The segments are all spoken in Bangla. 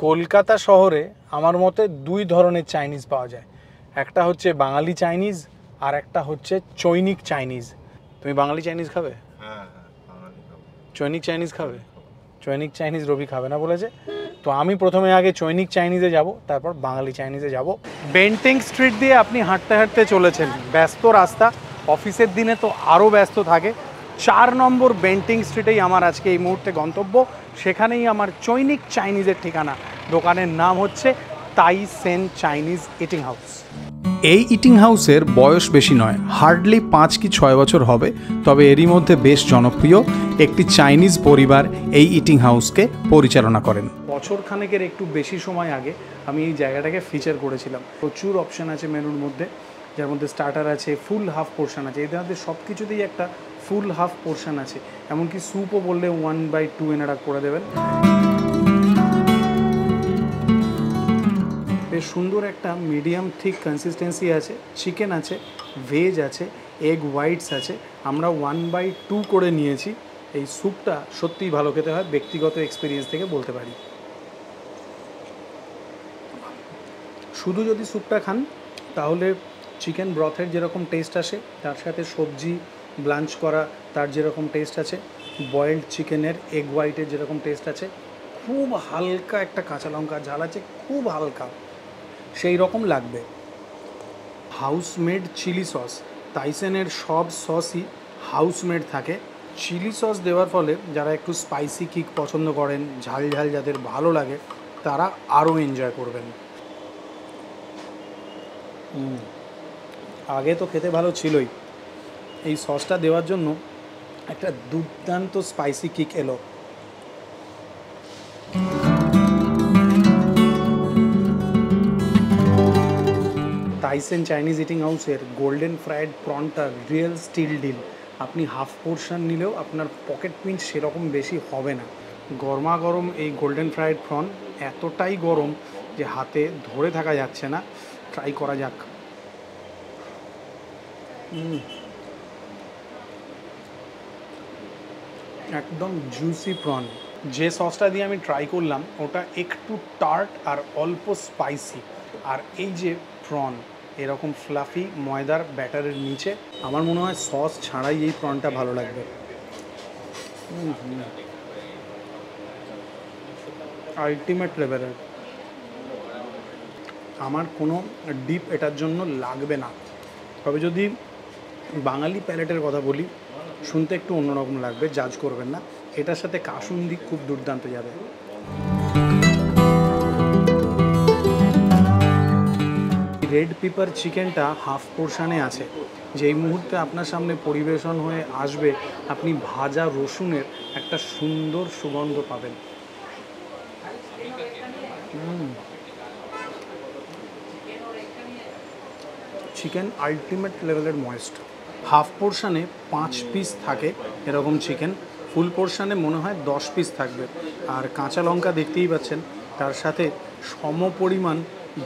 কলকাতা শহরে আমার মতে দুই ধরনের চাইনিজ পাওয়া যায়, একটা হচ্ছে বাঙালি চাইনিজ আর একটা হচ্ছে চৈনিক চাইনিজ। তুমি বাঙালি চাইনিজ খাবে? হ্যাঁ বাঙালি খাবো। চৈনিক চাইনিজ খাবে? চৈনিক চাইনিজ রবি খাবে না বলেছে, তো আমি প্রথমে আগে চৈনিক চাইনিজে যাব, তারপর বাঙালি চাইনিজে যাব। বেন্টিং স্ট্রিট দিয়ে আপনি হাঁটতে হাঁটতে চলেছেন, ব্যস্ত রাস্তা, অফিসের দিনে তো আরও ব্যস্ত থাকে। 4 নম্বর বেন্টিং স্ট্রিটেই আমার আজকে এই মুহূর্তে গন্তব্য, সেখানেই আমার চৈনিক চাইনিজের ঠিকানা। দোকানের নাম হচ্ছে তাই সেন চাইনিজ ইটিং হাউস। এই ইটিং হাউসের বয়স বেশি নয়, হার্ডলি 5 কি 6 বছর হবে, তবে এরই মধ্যে বেশ জনপ্রিয় একটি চাইনিজ পরিবার এই ইটিং হাউসকে পরিচালনা করেন। বছর খানেকের একটু বেশি সময় আগে আমি এই জায়গাটাকে ফিচার করেছিলাম। প্রচুর অপশান আছে মেনুর মধ্যে, যার মধ্যে স্টার্টার আছে, ফুল হাফ পোর্শন আছে, এদের মধ্যে সব কিছুতেই একটা ফুল হাফ পোর্শন আছে, এমনকি স্যুপও বললে 1/2 এনারা করে দেবেন। বেশ সুন্দর একটা মিডিয়াম থিক কনসিস্টেন্সি আছে, চিকেন আছে, ভেজ আছে, এগ হোয়াইটস আছে। আমরা 1/2 করে নিয়েছি। এই স্যুপটা সত্যিই ভালো খেতে হয়, ব্যক্তিগত এক্সপিরিয়েন্স থেকে বলতে পারি। শুধু যদি স্যুপটা খান তাহলে চিকেন ব্রথের যেরকম টেস্ট আসে, তার সাথে সবজি ব্লাঞ্চ করা তার যেরকম টেস্ট আছে, বয়েলড চিকেনের এগ হোয়াইটের যেরকম টেস্ট আছে, খুব হালকা একটা কাঁচা লঙ্কা ঝাল আছে, খুব হালকা, সেই রকম লাগবে। হাউসমেড চিলি সস, তাইসেনের সব সসই হাউসমেড থাকে। চিলি সস দেওয়ার ফলে যারা একটু স্পাইসি কিক পছন্দ করেন, ঝাল ঝাল যাদের ভালো লাগে, তারা আরও এনজয় করবেন। আগে তো খেতে ভালো ছিলই, এই সসটা দেওয়ার জন্য একটা দুর্দান্ত স্পাইসি কিক এলো। তাইসেন চাইনিজ ইটিং হাউসের গোল্ডেন ফ্রাইড প্রনটা রিয়েল স্টিল ডিল। আপনি হাফ পোর্শন নিলেও আপনার পকেট পিঞ্চ সেরকম বেশি হবে না। গরমা গরম এই গোল্ডেন ফ্রাইড প্রন এতটাই গরম যে হাতে ধরে থাকা যাচ্ছে না। ট্রাই করা যাক। একদম জুসি প্রন। যে সসটা দিয়ে আমি ট্রাই করলাম ওটা একটু টার্ট আর অল্প স্পাইসি, আর এই যে প্রন এরকম ফ্লাফি ময়দার ব্যাটারের নিচে, আমার মনে হয় সস ছাড়াই এই প্রনটা ভালো লাগবে। আলটিমেট লেভেলের। আমার কোনো ডিপ এটার জন্য লাগবে না, তবে যদি বাঙালি প্যালেটের কথা বলি, শুনতে একটু অন্যরকম লাগবে, জাজ করবেন না। এটার সাথে কাসুন্দি খুব দুর্দান্ত যাবে। রেড পেপার চিকেনটা হাফ পোর্শনে আছে, যেই মুহূর্তে আপনার সামনে পরিবেশন হয়ে আসবে আপনি ভাজা রসুনের একটা সুন্দর সুগন্ধ পাবেন। চিকেন আলটিমেট লেভেলের ময়েস্ট। হাফ পোর্শনে 5 পিস থাকে এরকম চিকেন, ফুল পোর্শনে মনে হয় 10 পিস থাকবে। আর কাঁচা লঙ্কা দেখতেই পাচ্ছেন, তার সাথে সম পরিমাণ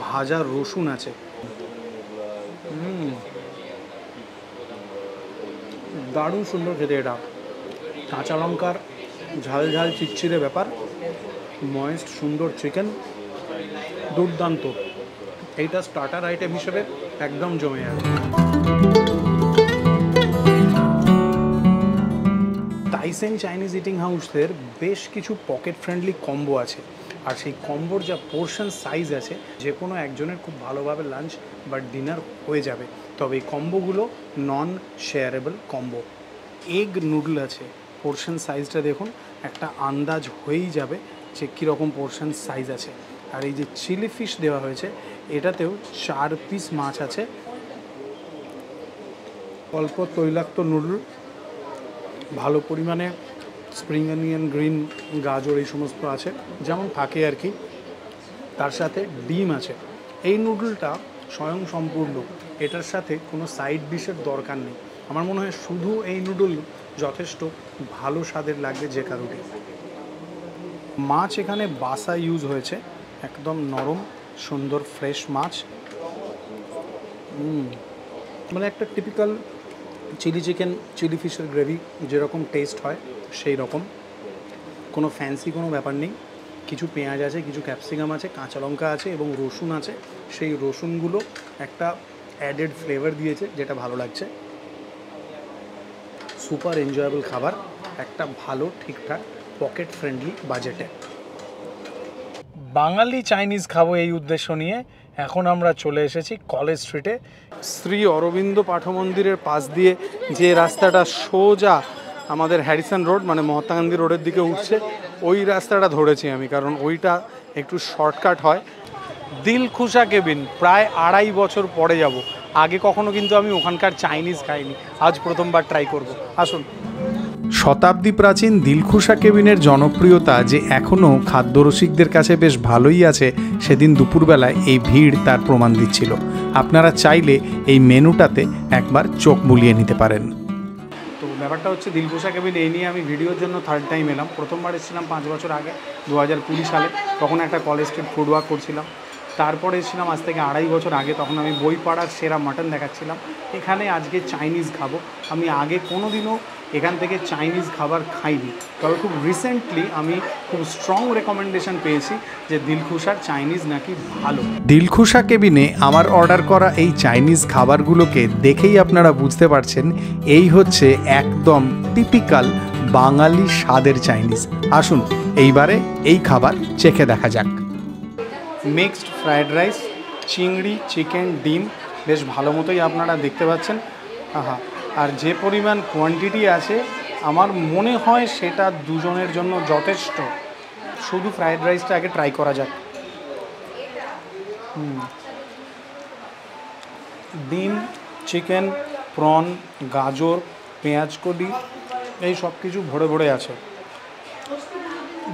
ভাজা রসুন আছে। দারুণ সুন্দর খেতে এটা। কাঁচা লঙ্কার ঝাল ঝাল চিটচিটে ব্যাপার, ময়েস্ট সুন্দর চিকেন, দুর্দান্ত। এইটা স্টার্টার আইটেম হিসেবে একদম জমে যাবে। তাইসেন চাইনিজ ইটিং হাউসের বেশ কিছু পকেট ফ্রেন্ডলি কম্বো আছে, আর সেই কম্বোর যা পোর্শন সাইজ আছে, যে কোনো একজনের খুব ভালোভাবে লাঞ্চ বা ডিনার হয়ে যাবে। তবে এই কম্বোগুলো নন শেয়ারেবল কম্বো। এগ নুডল আছে, পোর্শন সাইজটা দেখুন, একটা আন্দাজ হয়েই যাবে যে কীরকম পোর্শন সাইজ আছে। আর এই যে চিলি ফিশ দেওয়া হয়েছে, এটাতেও 4 পিস মাছ আছে। অল্প তৈলাক্ত নুডল, ভালো পরিমাণে স্প্রিং অনিয়ন, গ্রিন গাজর এই সমস্ত আছে, যেমন থাকে আর কি। তার সাথে ডিম আছে। এই নুডলটা স্বয়ং সম্পূর্ণ, এটার সাথে কোনো সাইড ডিশের দরকার নেই। আমার মনে হয় শুধু এই নুডল যথেষ্ট ভালো স্বাদের লাগবে যে কারোরই। মাছ এখানে বাসা ইউজ হয়েছে, একদম নরম সুন্দর ফ্রেশ মাছ। মানে একটা টিপিক্যাল চিলি চিকেন, চিলি ফিশের গ্রেভি যেরকম টেস্ট হয় সেই রকম, কোনো ফ্যান্সি কোনো ব্যাপার নেই। কিছু পেঁয়াজ আছে, কিছু ক্যাপসিকাম আছে, কাঁচা লঙ্কা আছে এবং রসুন আছে। সেই রসুনগুলো একটা অ্যাডেড ফ্লেভার দিয়েছে, যেটা ভালো লাগছে। সুপার এনজয়েবল খাবার, একটা ভালো ঠিকঠাক পকেট ফ্রেন্ডলি বাজেটে। বাঙালি চাইনিজ খাবো এই উদ্দেশ্য নিয়ে এখন আমরা চলে এসেছি কলেজ স্ট্রিটে। শ্রী অরবিন্দ পাঠ মন্দিরের পাশ দিয়ে যে রাস্তাটা সোজা আমাদের হ্যারিসন রোড মানে মহাত্মা গান্ধী রোডের দিকে উঠছে, ওই রাস্তাটা ধরেছি আমি, কারণ ওইটা একটু শর্টকাট হয়। দিলখুশা কেবিন, প্রায় 2.5 বছর পরে যাব। আগে কখনো কিন্তু আমি ওখানকার চাইনিজ খাইনি, আজ প্রথমবার ট্রাই করব। আসুন। শতাব্দী প্রাচীন দিলখুশা কেবিনের জনপ্রিয়তা যে এখনও খাদ্যরসিকদের কাছে বেশ ভালোই আছে, সেদিন দুপুরবেলায় এই ভিড় তার প্রমাণ দিচ্ছিল। আপনারা চাইলে এই মেনুটাতে একবার চোখ বুলিয়ে নিতে পারেন। তো ব্যাপারটা হচ্ছে দিলখুশা কেবিন, এই নিয়ে আমি ভিডিওর জন্য থার্ড টাইম এলাম। প্রথমবার এসেছিলাম 5 বছর আগে 2020 সালে, তখন একটা কলেজ স্ট্রিট ফুড ওয়ার্ক করছিলাম। তারপরে এসেছিলাম আজ থেকে 2.5 বছর আগে, তখন আমি বইপাড়ার সেরা মাটন দেখাচ্ছিলাম। এখানে আজকে চাইনিজ খাবো। আমি আগে কোনো দিনও এখান থেকে চাইনিজ খাবার খাইনি, তবে খুব রিসেন্টলি আমি খুব স্ট্রং রেকমেন্ডেশন পেয়েছি যে দিলখুশার চাইনিজ নাকি ভালো। দিলখুশা কেবিনে আমার অর্ডার করা এই চাইনিজ খাবারগুলোকে দেখেই আপনারা বুঝতে পারছেন এই হচ্ছে একদম টিপিক্যাল বাঙালি স্বাদের চাইনিজ। আসুন এইবারে এই খাবার চেখে দেখা যাক। মিক্সড ফ্রায়েড রাইস, চিংড়ি, চিকেন, ডিম বেশ ভালো মতোই আপনারা দেখতে পাচ্ছেন। আর যে পরিমাণ কোয়ান্টিটি আছে আমার মনে হয় সেটা দুজনের জন্য যথেষ্ট। শুধু ফ্রায়েড রাইসটা আগে ট্রাই করা যাক। ডিম, চিকেন, প্রন, গাজর, পেঁয়াজকলি এই সব কিছু ভরে ভরে আছে,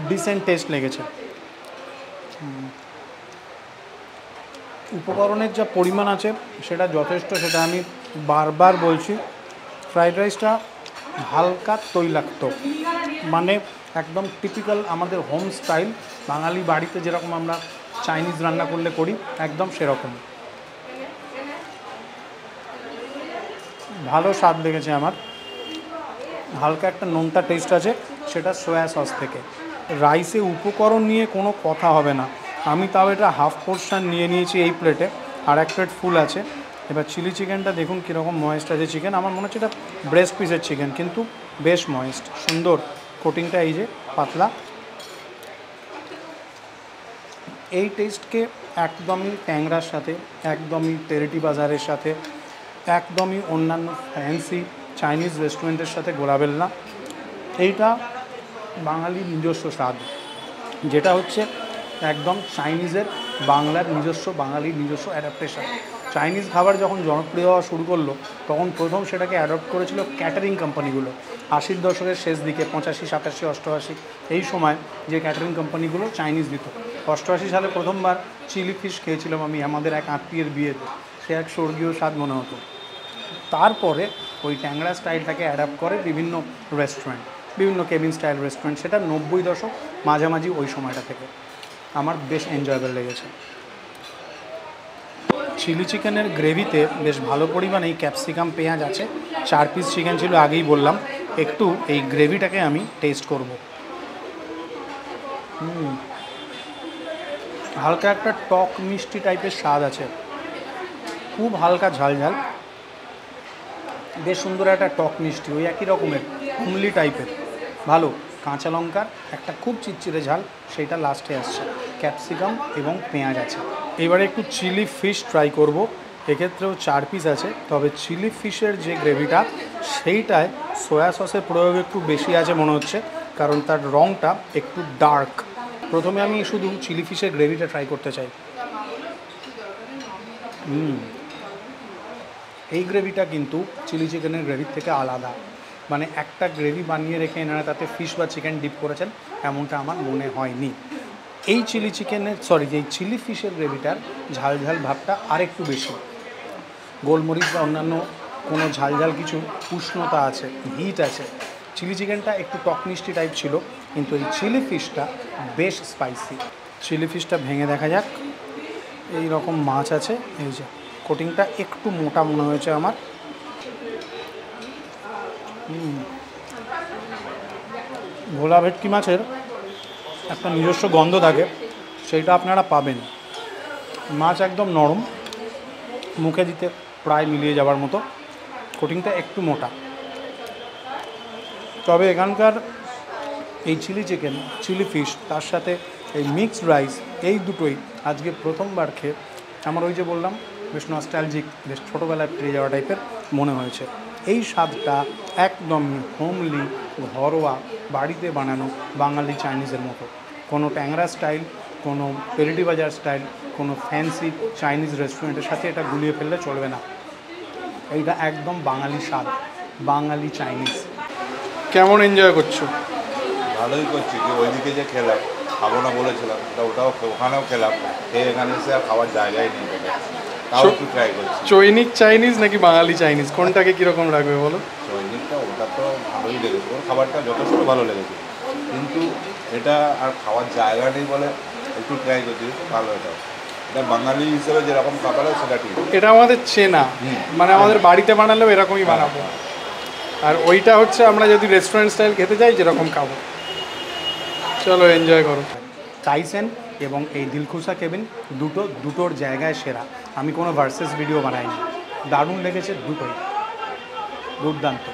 ডিসেন্ট টেস্ট লেগেছে। উপকরণের যা পরিমাণ আছে সেটা যথেষ্ট, সেটা আমি বারবার বলছি। ফ্রাইড রাইসটা হালকা তৈলাক্ত, মানে একদম টিপিক্যাল আমাদের হোম স্টাইল, বাঙালি বাড়িতে যেরকম আমরা চাইনিজ রান্না করলে করি একদম সেরকম। ভালো স্বাদ লেগেছে আমার। হালকা একটা নোনতা টেস্ট আছে, সেটা সয়া সস থেকে। রাইসে উপকরণ নিয়ে কোনো কথা হবে না। আমি তাও এটা হাফ পোর্শন নিয়ে নিয়েছি এই প্লেটে, আর এক প্লেট ফুল আছে। এবার চিলি চিকেনটা দেখুন কীরকম ময়েস্ট আছে চিকেন। আমার মনে হচ্ছে এটা ব্রেস্ট পিসের চিকেন, কিন্তু বেশ ময়েস্ট, সুন্দর কোটিংটা এই যে পাতলা। এই টেস্টকে একদমই ট্যাংরার সাথে, একদমই তেরেটি বাজারের সাথে, একদমই অন্যান্য ফ্যান্সি চাইনিজ রেস্টুরেন্টের সাথে গোলাবেল না। এইটা বাঙালির নিজস্ব স্বাদ, যেটা হচ্ছে একদম চাইনিজের বাংলার নিজস্ব, বাঙালির নিজস্ব অ্যাডাপ্টেশন। চাইনিজ খাবার যখন জনপ্রিয় হওয়া শুরু করলো, তখন প্রথম সেটাকে অ্যাডপ্ট করেছিল ক্যাটারিং কোম্পানিগুলো। 80-র দশকের শেষ দিকে 85, 87, 88 এই সময় যে ক্যাটারিং কোম্পানিগুলো চাইনিজ দিত। 88 সালে প্রথমবার চিলি ফিশ খেয়েছিলাম আমি আমাদের এক আত্মীয়ের বিয়েতে, সে এক স্বর্গীয় স্বাদ মনে হতো। তারপরে ওই ট্যাংরা স্টাইলটাকে অ্যাডাপ্ট করে বিভিন্ন রেস্টুরেন্ট, বিভিন্ন কেবিন স্টাইল রেস্টুরেন্ট, সেটা 90 দশক মাঝামাঝি ওই সময়টা থেকে। আমার বেশ এনজয়েবল লেগেছে। চিলি চিকেনের গ্রেভিতে বেশ ভালো পরিমাণে ক্যাপসিকাম, পেঁয়াজ আছে। 4 পিস চিকেন ছিল আগেই বললাম। একটু এই গ্রেভিটাকে আমি টেস্ট করব। হালকা একটা টক মিষ্টি টাইপের স্বাদ আছে, খুব হালকা ঝাল ঝাল, বেশ সুন্দর একটা টক মিষ্টি, ওই একই রকমের অমলি টাইপের। ভালো কাঁচা লঙ্কার একটা খুব চিটচিটে ঝাল, সেইটা লাস্টে আসছে। ক্যাপসিকাম এবং পেঁয়াজ আছে। এবারে একটু চিলি ফিশ ট্রাই করব। এক্ষেত্রেও 4 পিস আছে, তবে চিলি ফিশের যে গ্রেভিটা সেইটায় সয়া সসের প্রয়োগ একটু বেশি আছে মনে হচ্ছে, কারণ তার রঙটা একটু ডার্ক। প্রথমে আমি শুধু চিলি ফিশের গ্রেভিটা ট্রাই করতে চাই। এই গ্রেভিটা কিন্তু চিলি চিকেনের গ্রেভির থেকে আলাদা, মানে একটা গ্রেভি বানিয়ে রেখে এনারা তাতে ফিশ বা চিকেন ডিপ করেছেন এমনটা আমার মনে হয়নি। এই চিলি চিকেনের এই চিলি ফিশের গ্রেভিটার ঝাল ঝাল ভাবটা আরেকটু বেশি। গোলমরিচ বা অন্যান্য কোনো ঝাল ঝাল কিছু উষ্ণতা আছে, হিট আছে। চিলি চিকেনটা একটু টক মিষ্টি টাইপ ছিল, কিন্তু এই চিলি ফিশটা বেশ স্পাইসি। চিলি ফিশটা ভেঙে দেখা যাক। এই রকম মাছ আছে, এই যে কোটিংটা একটু মোটা মনে হয়েছে আমার। ভোলা ভেটকি মাছের একটা নিজস্ব গন্ধ থাকে, সেইটা আপনারা পাবেন। মাছ একদম নরম, মুখে দিতে প্রায় মিলিয়ে যাওয়ার মতো, কোটিংটা একটু মোটা। তবে এখানকার এই চিলি চিকেন, চিলি ফিশ, তার সাথে এই মিক্সড রাইস, এই দুটোই আজকে প্রথমবার খেয়ে আমার ওই যে বললাম বেশ নস্টালজিক, বেশ ছোটোবেলায় ফিরে যাওয়া টাইপের মনে হয়েছে। এই স্বাদটা একদমই হোমলি, ঘরোয়া, বাড়িতে বানানো বাঙালি চাইনিজের মতো। কোনো ট্যাংরা স্টাইল, কোনো পেরেটি বাজার স্টাইল, কোনো ফ্যান্সি চাইনিজ রেস্টুরেন্টের সাথে এটা গুলিয়ে ফেললে চলবে না। এইটা একদম বাঙালি স্বাদ, বাঙালি চাইনিজ। কেমন এনজয় করছো? ভালোই করছি, কি ওইদিকে যে খেলাম, খাবো না বলেছিলাম, তা ওটাও ওখানেও খেলাম, খেয়ে এখানে এসে আর খাওয়ার জায়গায় নেই পেটে, তাও একটু ট্রাই করছি। চৈনিক চাইনিজ নাকি বাঙালি চাইনিজ, কোনটাকে কীরকম লাগবে বলো? চৈনিকটা ওটা তো ভালোই লেগেছে, ওর খাবারটা যথেষ্ট ভালো লেগেছে, কিন্তু এটা আর খাওয়ার জায়গা নেই বলে একটু ট্রাই করছি, ভালো এটা। এটা বাঙালি হিসেবে যেরকম খাবার হয় সেটা ঠিক। এটা আমাদের চেনা, মানে আমাদের বাড়িতে বানালেও এরকমই বানাবো। আর ওইটা হচ্ছে আমরা যদি রেস্টুরেন্ট স্টাইল খেতে যাই যেরকম খাবো। চলো এনজয় করো। কাইসেন এবং এই দিলখুশা কেবিন দুটোর জায়গায় সেরা। আমি কোনো ভার্সেস ভিডিও বানাইনি, দারুণ লেগেছে দুটোই, দুর্দান্ত।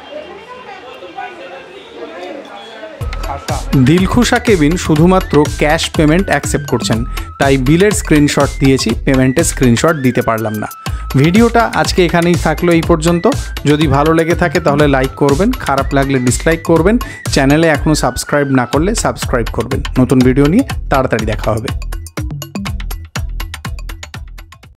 দিলখুশা কেবিন শুধুমাত্র ক্যাশ পেমেন্ট অ্যাকসেপ্ট করছেন, তাই বিলের স্ক্রিনশট দিয়েছি, পেমেন্টের স্ক্রিনশট দিতে পারলাম না। ভিডিওটা আজকে এখানেই থাকলো এই পর্যন্ত। যদি ভালো লেগে থাকে তাহলে লাইক করবেন, খারাপ লাগলে ডিসলাইক করবেন। চ্যানেলে এখনও সাবস্ক্রাইব না করলে সাবস্ক্রাইব করবেন। নতুন ভিডিও নিয়ে তাড়াতাড়ি দেখা হবে।